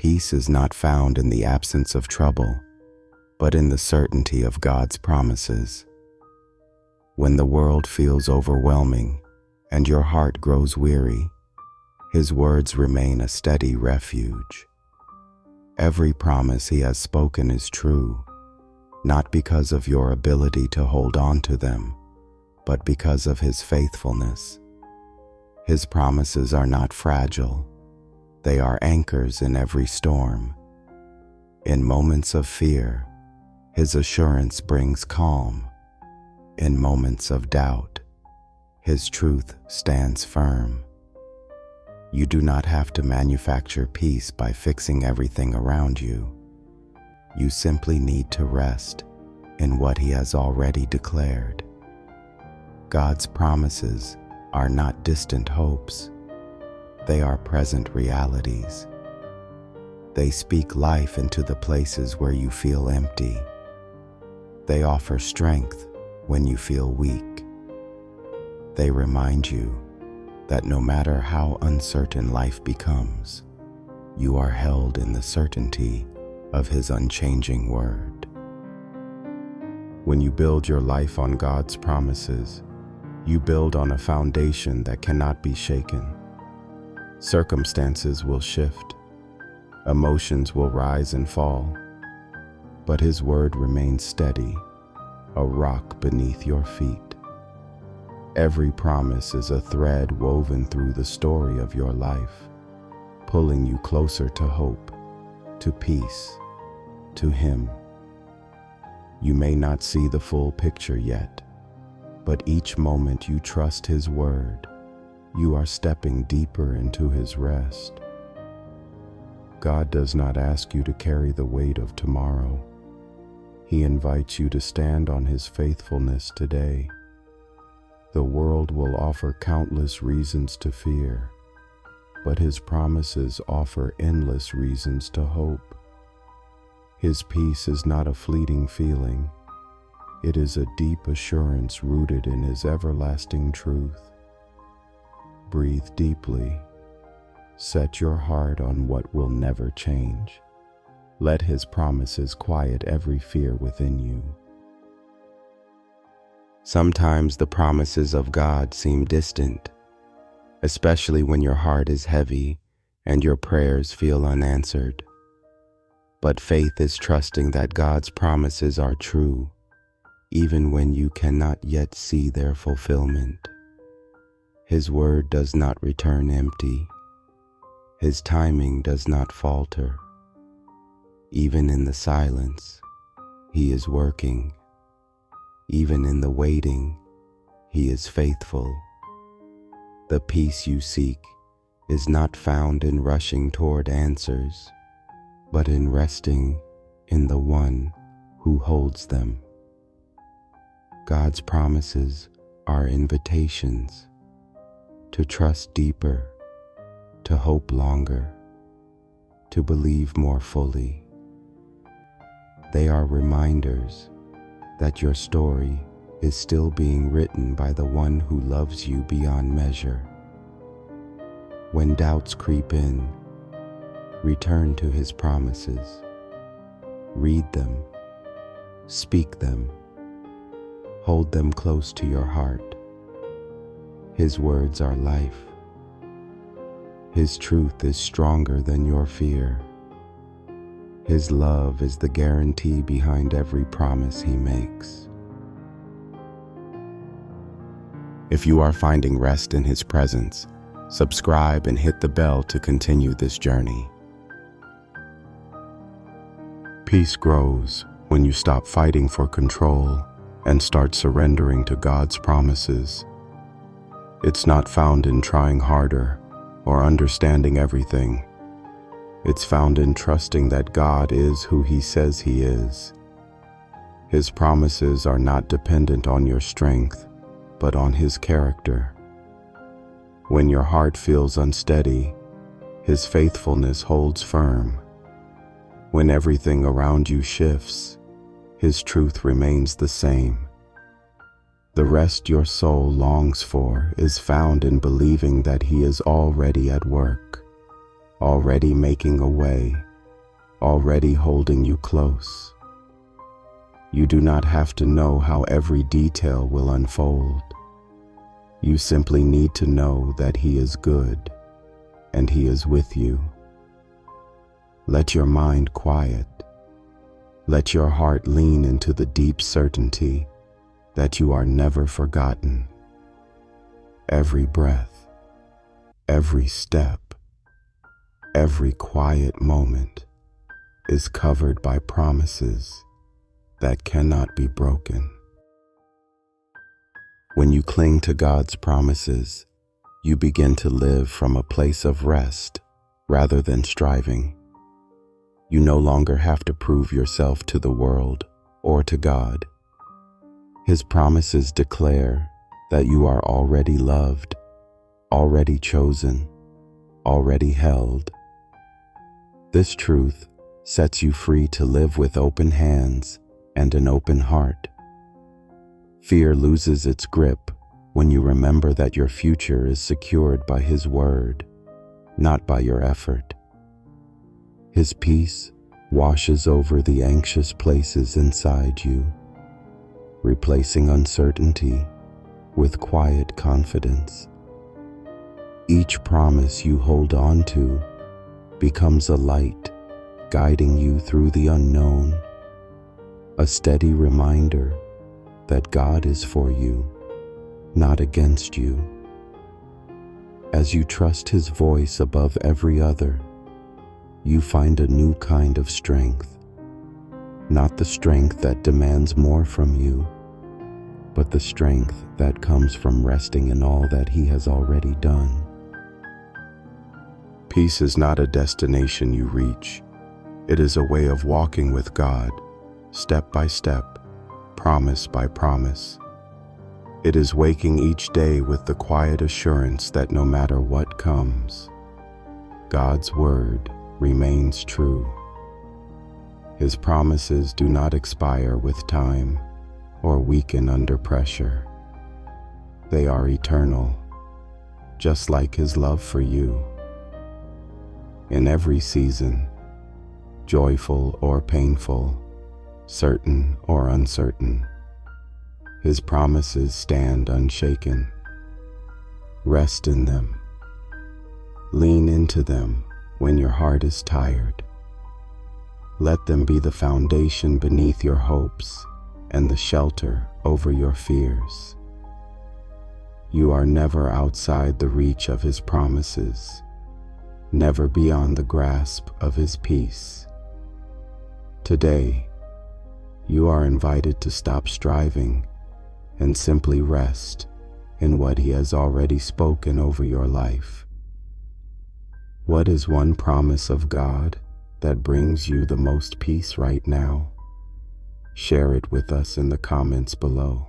Peace is not found in the absence of trouble, but in the certainty of God's promises. When the world feels overwhelming and your heart grows weary, His words remain a steady refuge. Every promise He has spoken is true, not because of your ability to hold on to them, but because of His faithfulness. His promises are not fragile. They are anchors in every storm. In moments of fear, His assurance brings calm. In moments of doubt, His truth stands firm. You do not have to manufacture peace by fixing everything around you. You simply need to rest in what He has already declared. God's promises are not distant hopes. They are present realities. They speak life into the places where you feel empty. They offer strength when you feel weak. They remind you that no matter how uncertain life becomes, you are held in the certainty of His unchanging word. When you build your life on God's promises, you build on a foundation that cannot be shaken. Circumstances will shift, emotions will rise and fall, but His word remains steady, a rock beneath your feet. Every promise is a thread woven through the story of your life, pulling you closer to hope, to peace, to Him. You may not see the full picture yet, but each moment you trust His word, you are stepping deeper into His rest. God does not ask you to carry the weight of tomorrow. He invites you to stand on His faithfulness today. The world will offer countless reasons to fear, but His promises offer endless reasons to hope. His peace is not a fleeting feeling. It is a deep assurance rooted in His everlasting truth. Breathe deeply. Set your heart on what will never change. Let His promises quiet every fear within you. Sometimes the promises of God seem distant, especially when your heart is heavy and your prayers feel unanswered. But faith is trusting that God's promises are true, even when you cannot yet see their fulfillment. His word does not return empty. His timing does not falter. Even in the silence, He is working. Even in the waiting, He is faithful. The peace you seek is not found in rushing toward answers, but in resting in the One who holds them. God's promises are invitations to trust deeper, to hope longer, to believe more fully. They are reminders that your story is still being written by the One who loves you beyond measure. When doubts creep in, return to His promises. Read them, speak them, hold them close to your heart. His words are life. His truth is stronger than your fear. His love is the guarantee behind every promise He makes. If you are finding rest in His presence, subscribe and hit the bell to continue this journey. Peace grows when you stop fighting for control and start surrendering to God's promises. It's not found in trying harder or understanding everything. It's found in trusting that God is who He says He is. His promises are not dependent on your strength, but on His character. When your heart feels unsteady, His faithfulness holds firm. When everything around you shifts, His truth remains the same. The rest your soul longs for is found in believing that He is already at work, already making a way already holding you close. You do not have to know how every detail will unfold. You simply need to know that He is good and He is with you. Let your mind quiet. Let your heart lean into the deep certainty that you are never forgotten. Every breath, every step, every quiet moment is covered by promises that cannot be broken. When you cling to God's promises, you begin to live from a place of rest rather than striving. You no longer have to prove yourself to the world or to God. His promises declare that you are already loved, already chosen, already held. This truth sets you free to live with open hands and an open heart. Fear loses its grip when you remember that your future is secured by His word, not by your effort. His peace washes over the anxious places inside you, replacing uncertainty with quiet confidence. Each promise you hold on to becomes a light guiding you through the unknown, a steady reminder that God is for you, not against you. As you trust His voice above every other, you find a new kind of strength, not the strength that demands more from you, but the strength that comes from resting in all that He has already done. Peace is not a destination you reach. It is a way of walking with God, step by step, promise by promise. It is waking each day with the quiet assurance that no matter what comes, God's word remains true. His promises do not expire with time or weaken under pressure. They are eternal, just like His love for you. In every season, joyful or painful, certain or uncertain, His promises stand unshaken. Rest in them. Lean into them when your heart is tired. Let them be the foundation beneath your hopes and the shelter over your fears. You are never outside the reach of His promises, never beyond the grasp of His peace. Today, you are invited to stop striving and simply rest in what He has already spoken over your life. What is one promise of God that brings you the most peace right now? Share it with us in the comments below.